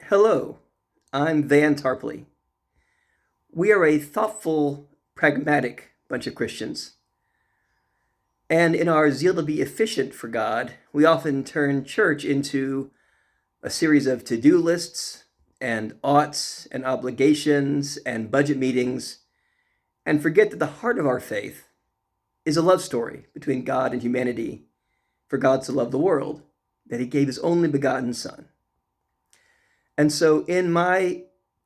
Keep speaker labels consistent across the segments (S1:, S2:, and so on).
S1: Hello, I'm Van Tarpley. We are a thoughtful, pragmatic bunch of Christians. And in our zeal to be efficient for God, we often turn church into a series of to-do lists and oughts and obligations and budget meetings, and forget that the heart of our faith is a love story between God and humanity, for God so loved the world that he gave his only begotten Son. And so in my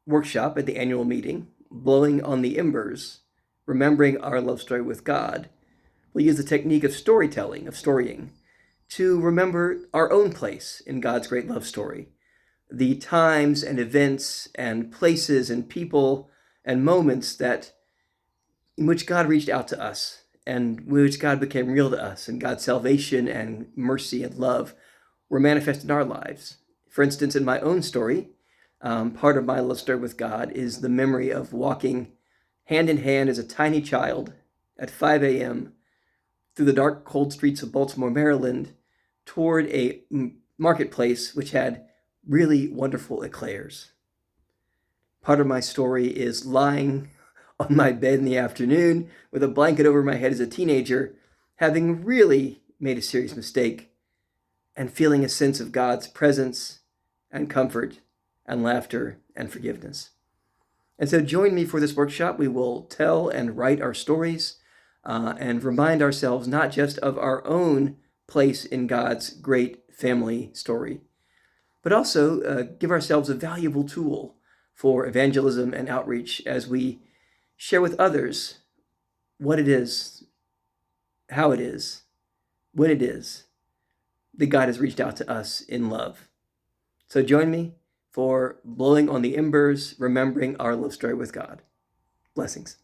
S1: workshop at the annual meeting, Blowing on the Embers, Remembering Our Love Story with God, we'll use the technique of storytelling, of storying, to remember our own place in God's great love story, the times and events and places and people and moments in which God reached out to us and in which God became real to us, and God's salvation and mercy and love were manifest in our lives. For instance, in my own story, part of my love story with God is the memory of walking hand in hand as a tiny child at 5 a.m. through the dark, cold streets of Baltimore, Maryland, toward a marketplace which had really wonderful eclairs. Part of my story is lying on my bed in the afternoon with a blanket over my head as a teenager, having really made a serious mistake, and feeling a sense of God's presence and comfort and laughter and forgiveness. And so join me for this workshop. We will tell and write our stories and remind ourselves not just of our own place in God's great family story, but also give ourselves a valuable tool for evangelism and outreach as we share with others what it is, how it is, when it is that God has reached out to us in love. So join me for Blowing on the Embers, Remembering Our Love Story with God. Blessings.